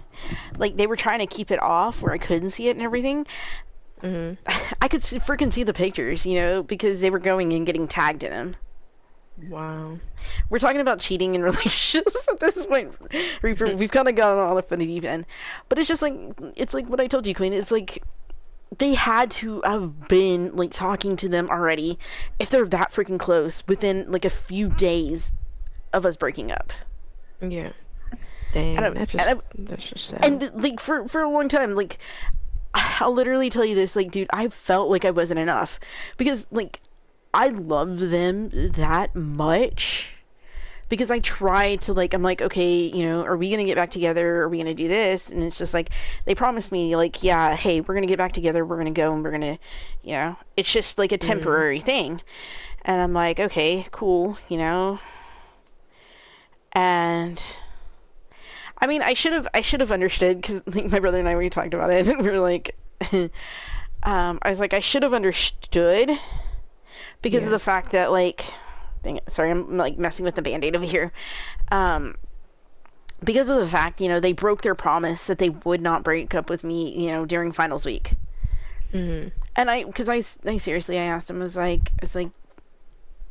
Like they were trying to keep it off where I couldn't see it and everything. Hmm. I could freaking see the pictures, because they were going and getting tagged in them. Wow. We're talking about cheating in relationships at this point, Reaper. We've kind of gone on a funny deep end, but it's just like it's like what I told you, Queen. It's like they had to have been like talking to them already, if they're that freaking close, within like a few days of us breaking up. Yeah. And, Dang, I, and, that's just sad. and like for a long time, like I'll literally tell you this, like, dude, I felt like I wasn't enough because like I love them that much, because I tried to like I'm like, okay, are we gonna get back together? Are we gonna do this? And it's just like they promised me like, yeah, hey, we're gonna get back together, we're gonna go and we're gonna, it's just like a Hmm. temporary thing. And I'm like, okay, cool, and I mean, I should have understood, because like my brother and I, we talked about it and we were like, I was like, I should have understood because of Yeah. the fact that like, dang it, sorry, I'm like messing with the band-aid over here. Um, because of the fact, they broke their promise that they would not break up with me, during finals week. Hmm. And because I seriously, I asked him, I was like,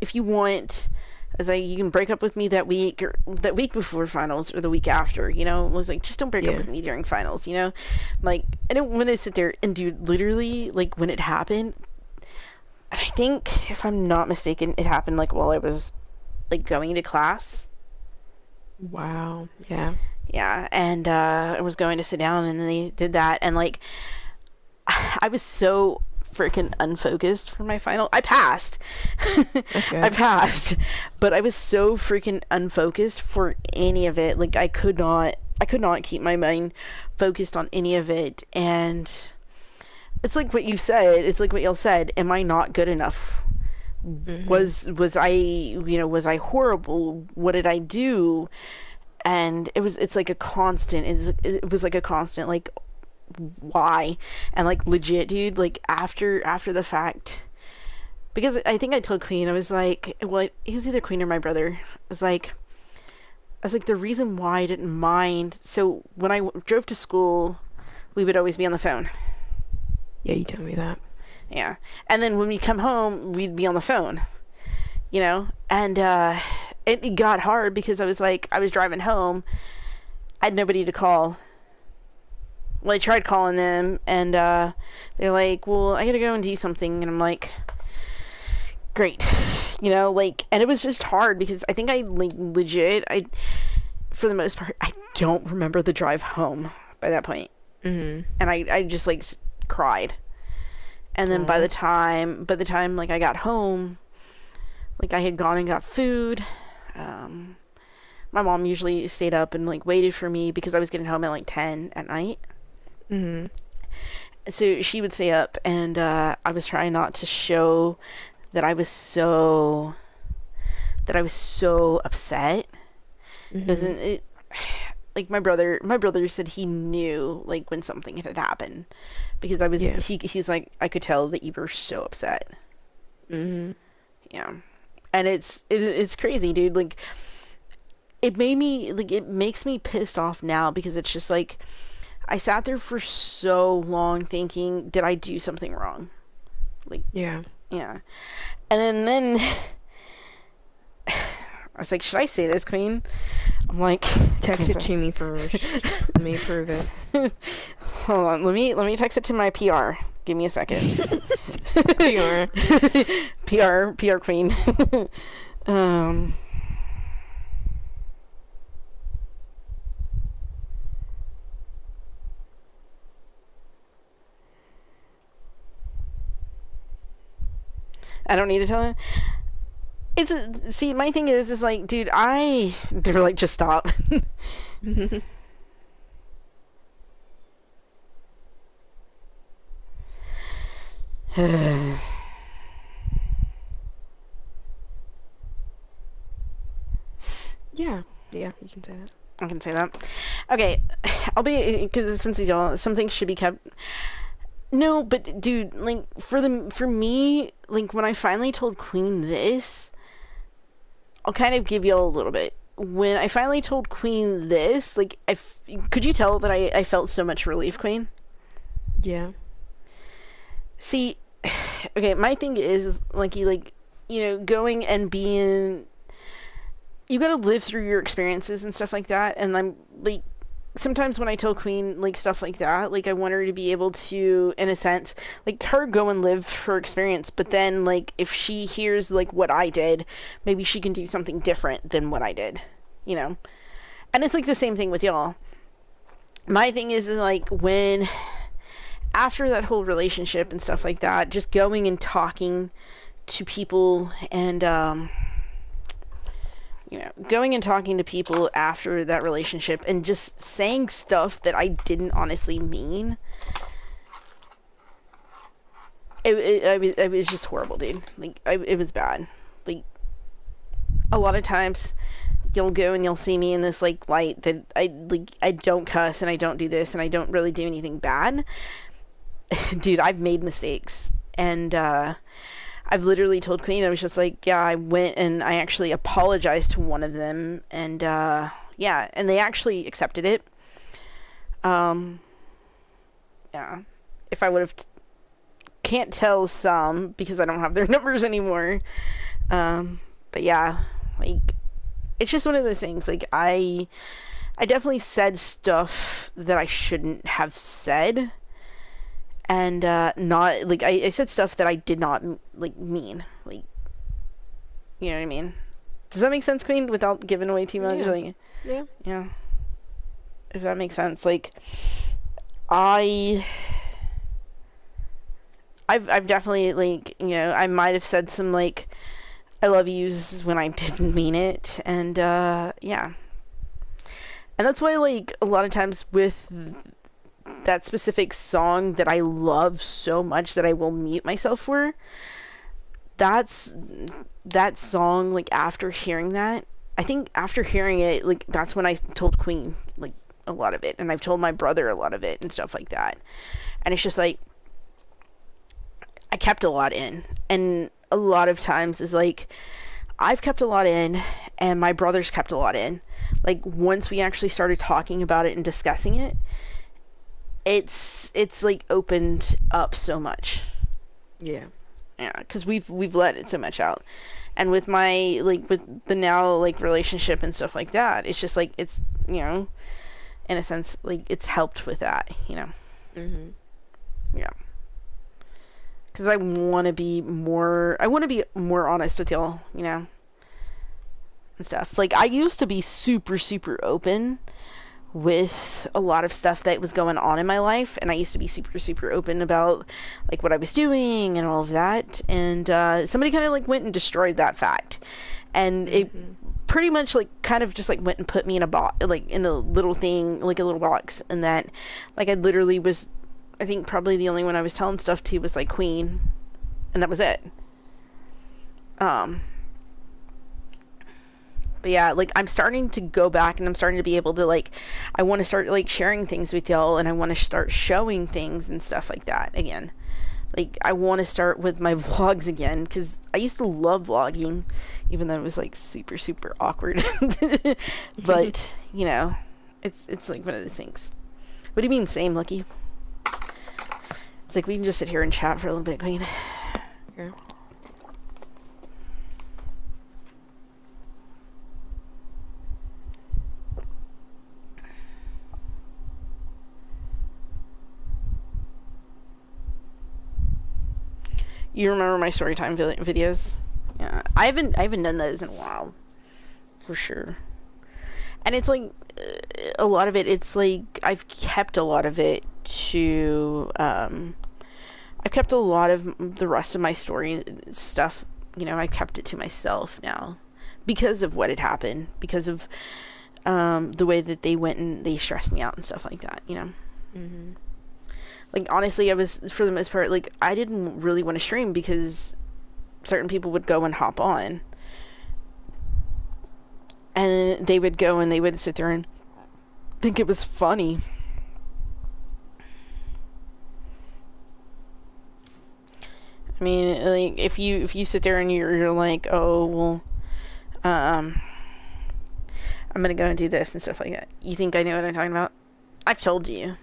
if you want, I was like, you can break up with me that week or that week before finals or the week after, I was like, just don't break up Yeah. with me during finals, Like, I didn't want to sit there and dude, literally, like, when it happened, I think, if I'm not mistaken, it happened, like, while I was, like, going into class. Wow. Yeah. Yeah, and, I was going to sit down, and then they did that, and, like, I was so freaking unfocused for my final. I passed. That's I good. passed, but I was so freaking unfocused for any of it. Like I could not keep my mind focused on any of it, and it's like what you said. It's like what y'all said. Am I not good enough? Hmm. Was I horrible? What did I do? And it's like a constant. It was like a constant. Like, why. And like legit, dude, like after the fact, because I think I told Queen, I was like, well, he was either Queen or my brother. I was like, the reason why I didn't mind. So when I drove to school, we would always be on the phone. Yeah, you told me that. Yeah. And then when we come home, we'd be on the phone, you know? And it got hard because I was like, I was driving home. I had nobody to call. Well, I tried calling them, and they're like, well, I gotta go and do something. And I'm like, great. You know, like, and it was just hard because I think for the most part, I don't remember the drive home by that point. Mm-hmm. And I just, like, cried. And then by the time like I got home, like I had gone and got food. My mom usually stayed up and like waited for me because I was getting home at like 10 at night. Mm-hmm. So she would stay up, and I was trying not to show that I was so upset. Mm-hmm. It like my brother said he knew like when something had happened because I was he's like, I could tell that you were so upset. Mm-hmm. Yeah. And it's crazy, dude. Like it makes me pissed off now because it's just like I sat there for so long thinking, did I do something wrong? Like Yeah. yeah. And then I was like, should I say this, Queen? I'm like, text it to me first. Let me prove it. Hold on, let me text it to my PR. Give me a second. PR. PR Queen. I don't need to tell her. See, my thing is like, dude, they're like, just stop. Yeah, you can say that. I can say that. Okay, I'll be, because since y'all, some things should be kept. No, but dude, like for me, like when I finally told Queen this, I'll kind of give y'all a little bit. When I finally told Queen this, like could you tell that I felt so much relief, Queen? Yeah. See, okay, my thing is like going and being, you gotta live through your experiences and stuff like that, and I'm like, sometimes when I tell Queen like stuff like that, like I want her to be able to, in a sense, like her go and live her experience, but then like if she hears like what I did, maybe she can do something different than what I did, you know? And it's like the same thing with y'all. My thing is like when after that whole relationship and stuff like that, just going and talking to people and going and talking to people after that relationship and just saying stuff that I didn't honestly mean. It was just horrible, dude. Like, it was bad. Like, a lot of times, you'll go and you'll see me in this, like, light that I don't cuss and I don't do this and I don't really do anything bad. Dude, I've made mistakes. And, I've literally told Queen, I was just like, yeah, I went and I actually apologized to one of them, and, yeah, and they actually accepted it. Yeah. If I would have, can't tell some, because I don't have their numbers anymore. But yeah, like, it's just one of those things, like, I definitely said stuff that I shouldn't have said. And not like I said stuff that I did not like mean, like, you know what I mean? Does that make sense, Queen? Without giving away too much, like, yeah. If that makes sense, like, I've definitely like I might have said some like I love yous when I didn't mean it, and yeah, and that's why like a lot of times with that specific song that I love so much that I will mute myself for, that song, like, after hearing that, I think after hearing it, like, that's when I told Queen, like, a lot of it, and I've told my brother a lot of it and stuff like that. And it's just like I kept a lot in, and a lot of times is like I've kept a lot in, and my brother's kept a lot in. Like once we actually started talking about it and discussing it, it's like opened up so much. Yeah. Yeah, because we've let it so much out, and with my like with the now like relationship and stuff like that, it's just like it's in a sense like it's helped with that, Mhm. Yeah, because I want to be more honest with y'all, and stuff. Like I used to be super super open with a lot of stuff that was going on in my life, and I used to be super super open about like what I was doing and all of that, and somebody kind of like went and destroyed that fact, and it pretty much like kind of just like went and put me in a box, like in a little thing, like a little box, and that like I literally was, I think probably the only one I was telling stuff to was like Queen, and that was it. But yeah, like I'm starting to go back, and I'm starting to be able to like, I want to start like sharing things with y'all, and I want to start showing things and stuff like that again. Like I want to start with my vlogs again, because I used to love vlogging, even though it was like super super awkward. But it's like one of those things. What do you mean same, Lucky? It's like we can just sit here and chat for a little bit, Queen. Yeah. You remember my storytime videos? Yeah, I haven't done those in a while, for sure. And it's like a lot of it. It's like I've kept a lot of it to. I've kept a lot of the rest of my story stuff. I kept it to myself now, because of what had happened, because of the way that they went and they stressed me out and stuff like that. Mhm. Like honestly, I was for the most part like I didn't really want to stream because certain people would go and hop on, and they would go and they would sit there and think it was funny. I mean, like if you sit there and you're like, oh well, I'm gonna go and do this and stuff like that. You think I know what I'm talking about? I've told you.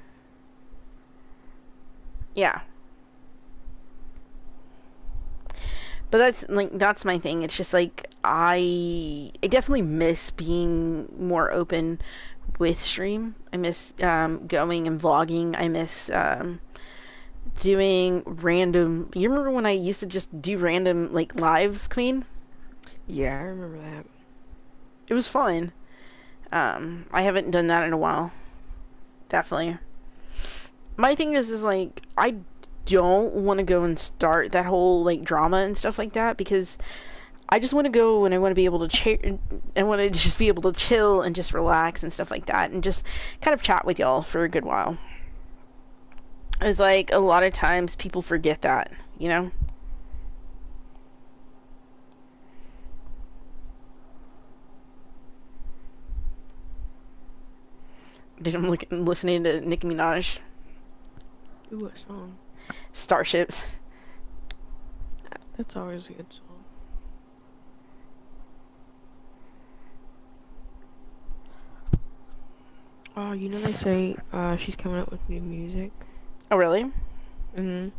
Yeah. But that's my thing. It's just like I definitely miss being more open with stream. I miss going and vlogging. I miss doing random. You remember when I used to just do random like lives, Queen? Yeah, I remember that. It was fun. I haven't done that in a while. Definitely. My thing is like I don't want to go and start that whole like drama and stuff like that, because I just want to go and I want to be able to I want to just be able to chill and just relax and stuff like that, and just kind of chat with y'all for a good while. It's like a lot of times people forget that, Dude, I'm listening to Nicki Minaj. Ooh, what song? Starships. That's always a good song. Oh, they say she's coming out with new music. Oh, really? Mhm.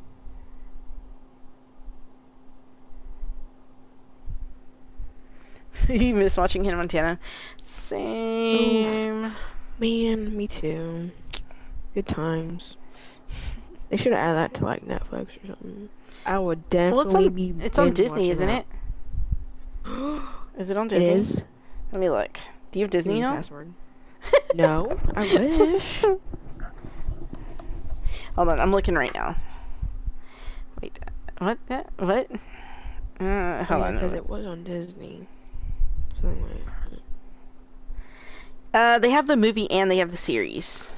You miss watching Hannah Montana? Same. Oof. Man, me too. Good times. They should add that to like Netflix or something. I would definitely be. It's on Disney, watching isn't that. it? Is it on It Disney? is. Let me look. Do you have Disney Give me now? password. No, I wish. Hold on, I'm looking right now. Wait, what? What? Hold on. Because it was on Disney. Something like that. They have the movie and they have the series.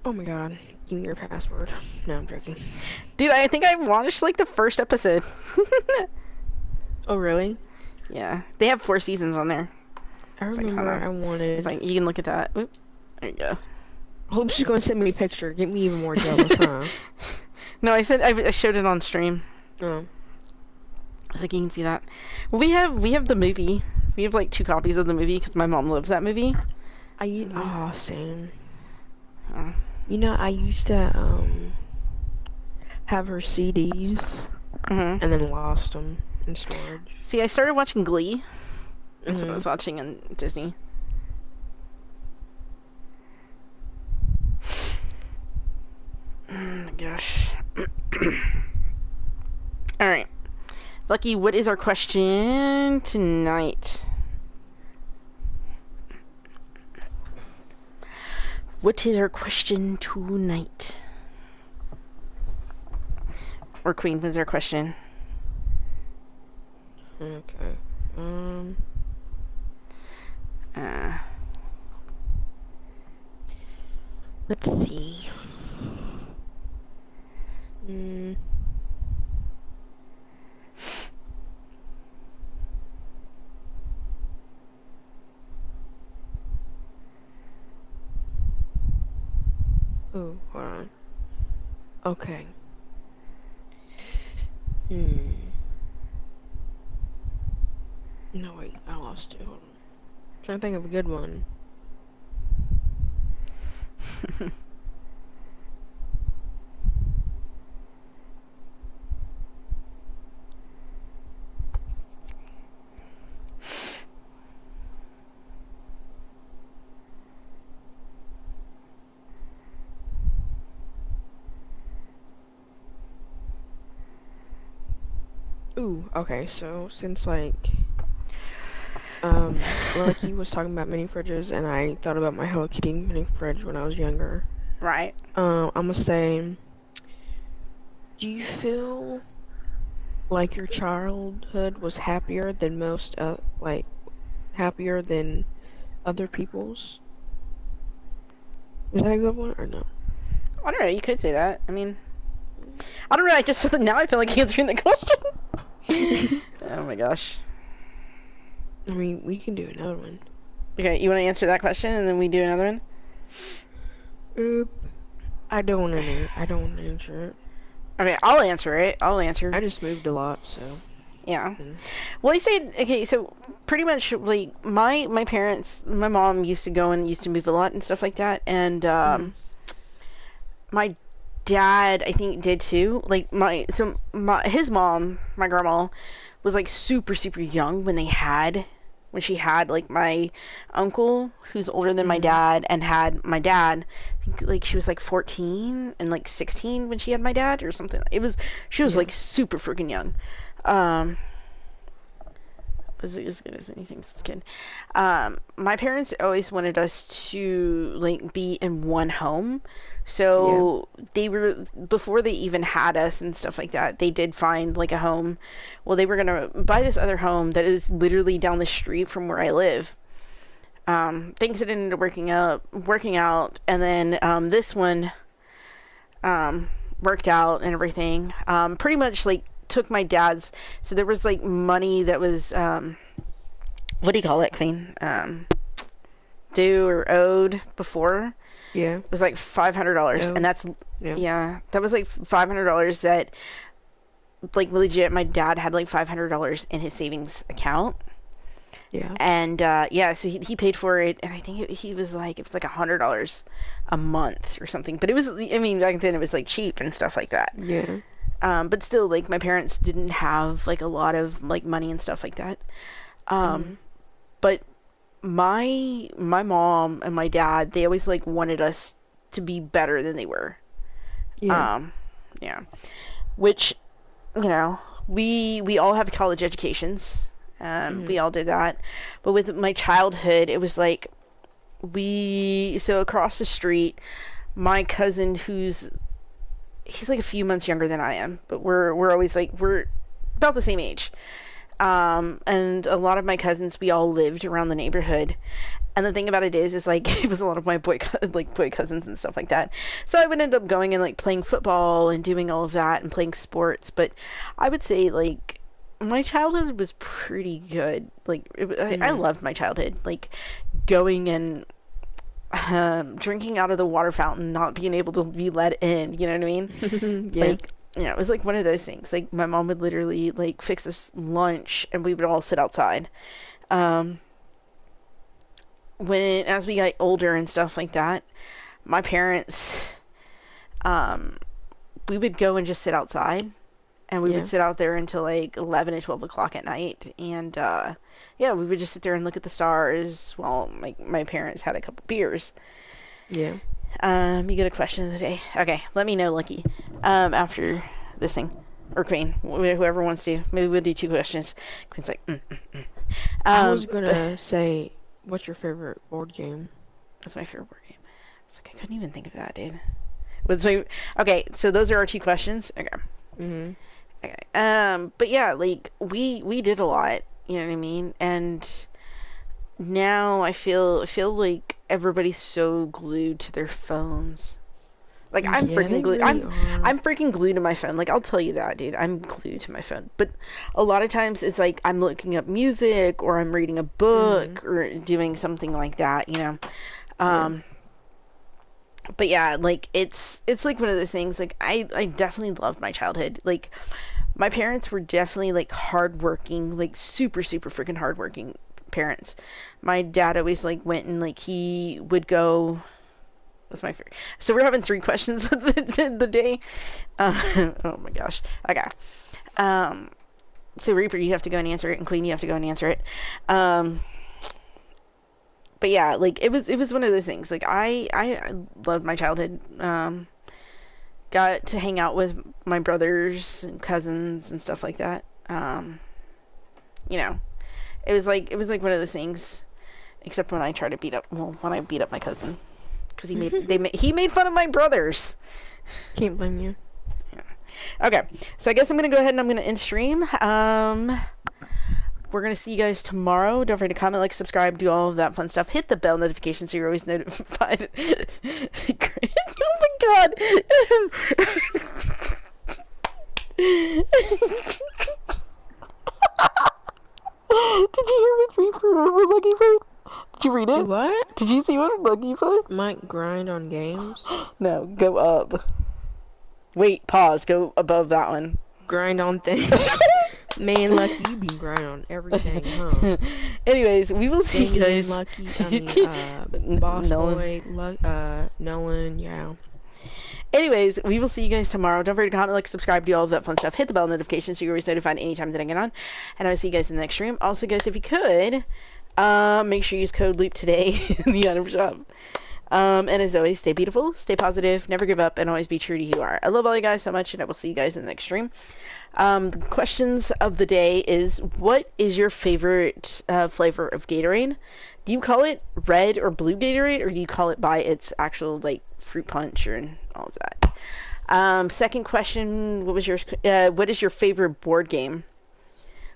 Oh my god. Give me your password. No, I'm joking. Dude, I think I watched like the first episode. Oh, really? Yeah. They have 4 seasons on there. I It's like, remember hold on. I wanted... It's like, you can look at that. Oop. There you go. Hope she's gonna send me a picture. Get me even more jealous, huh? No, I showed it on stream. Oh. So you can see that. Well, we have the movie. We have like 2 copies of the movie because my mom loves that movie. Oh, same. Oh. You know, I used to have her CDs Mm-hmm. and then lost them in storage. See, I started watching Glee. That's what I Mm-hmm. was watching on Disney. Oh my gosh. All right, Lucky. What is our question tonight? What is our question tonight? Or Queen, what's our question? Okay. Uh, Let's see. Oh, hold on. Okay. No, wait, I lost it. Hold on. Trying to think of a good one. Ooh, okay, so since like Lucky was talking about mini fridges and I thought about my Hello Kitty mini fridge when I was younger. right. I'm gonna say, do you feel like your childhood was happier than happier than other people's? Is that a good one or no? I don't know. You could say that. I mean, I don't know. I just feel like now I feel like answering the question. Oh my gosh. I mean, we can do another one. Okay, you want to answer that question and then we do another one? I don't want to answer it. Okay, I'll answer it. I'll answer. I just moved a lot, so. Yeah. Well, I said, okay, so pretty much like my parents, my mom used to move a lot and stuff like that, and my dad I think did too. Like his mom, my grandma, was like super super young when she had like my uncle who's older than my dad and had my dad. I think like she was like 14 and like 16 when she had my dad or something. She was like super freaking young. Was as good as anything as a kid. My parents always wanted us to like be in one home. So they were, before they even had us and stuff like that, they did find like a home. Well, they were gonna buy this other home that is literally down the street from where I live. Things that ended up working out, and then this one worked out and everything. Pretty much like took my dad's. So there was like money that was what do you call it, Queen? Due or owed before. Yeah. It was like $500, and that's that was like $500 that like legit my dad had like $500 in his savings account. Yeah. And so he paid for it, and I think it was like $100 a month or something. But it was, I mean, back then it was like cheap and stuff like that. Yeah. But still, like my parents didn't have like a lot of like money and stuff like that. But my mom and my dad, they always like wanted us to be better than they were. Yeah. Which, you know, we all have college educations. We all did that. But with my childhood, it was like so across the street, my cousin he's like a few months younger than I am, but we're always like, we're about the same age. And a lot of my cousins, we all lived around the neighborhood. And the thing about it is like, it was a lot of my boy cousins and stuff like that. So I would end up going and like playing football and doing all of that and playing sports. But I would say like my childhood was pretty good. Like I loved my childhood. Like going and drinking out of the water fountain, not being able to be let in. You know what I mean? Yeah. Like, it was like one of those things. Like, my mom would literally like fix us lunch, and we would all sit outside. Um, as we got older and stuff like that, my parents, um, we would go and just sit outside, and we Yeah. would sit out there until like 11 and 12 o'clock at night, and yeah, we would just sit there and look at the stars while my parents had a couple beers. Yeah. You get a question of the day. Okay, let me know, Lucky, after this thing, or Queen, whoever wants to. Maybe we'll do 2 questions. Queen's like, I was gonna say, what's your favorite board game? That's my favorite board game. It's like I couldn't even think of that, dude. Okay, so those are our 2 questions. Okay. Mm-hmm. Okay. But yeah, like we did a lot, you know what I mean? And now I feel like everybody's so glued to their phones. Like, I'm Yeah, freaking they glued. really are. I'm freaking glued to my phone. Like, I'll tell you that, dude. I'm glued to my phone. But a lot of times it's like I'm looking up music, or I'm reading a book, or doing something like that, you know. But yeah, like it's like one of those things. Like, I definitely loved my childhood. Like, my parents were definitely like hardworking, like super super freaking hardworking parents. My dad always like went and like he would go. That's my favorite. So we're having 3 questions of the day. Oh my gosh. Okay. So Reaper, you have to go and answer it, and Queen, you have to go and answer it. But yeah, like it was one of those things. Like, I loved my childhood. Got to hang out with my brothers and cousins and stuff like that. You know, it was like one of those things. Except when I tried to when I beat up my cousin, because he made fun of my brothers. Can't blame you. Okay, so I guess I'm gonna go ahead and I'm gonna end stream. We're gonna see you guys tomorrow. Don't forget to comment, like, subscribe, do all of that fun stuff. Hit the bell notification so you're always notified. Oh my god! Did you hear what Reaper was looking for? Did you read it? What? Did you see what I'm looking for? Might grind on games. No, go up. Wait, pause. Go above that one. Grind on things. Man, Lucky, you be grinding on everything, huh? Anyways, we will see you guys. Lucky, Boss Nolan. Boy, Nolan, yeah. Anyways, we will see you guys tomorrow. Don't forget to comment, like, subscribe, do all of that fun stuff. Hit the bell notification so you're always notified anytime that I get on. And I will see you guys in the next stream. Also, guys, if you could, make sure you use code LOOP today in the item shop. And as always, stay beautiful, stay positive, never give up, and always be true to who you are. I love all you guys so much, and I will see you guys in the next stream. The questions of the day is, what is your favorite flavor of Gatorade? Do you call it red or blue Gatorade, or do you call it by its actual, like, fruit punch or all of that? Second question, what was yours? What is your favorite board game?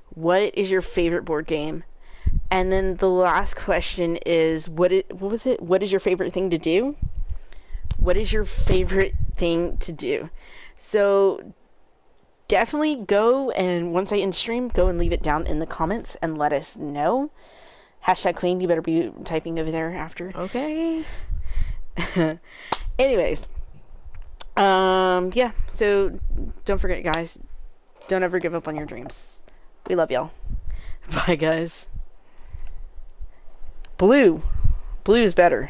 What is your favorite board game? And then the last question is, what was it? What is your favorite thing to do? What is your favorite thing to do? So definitely go, and once I end stream, go and leave it down in the comments and let us know. Hashtag Queen, you better be typing over there after. Okay. Anyways, yeah, so don't forget, guys, don't ever give up on your dreams. We love y'all. Bye, guys. Blue is better.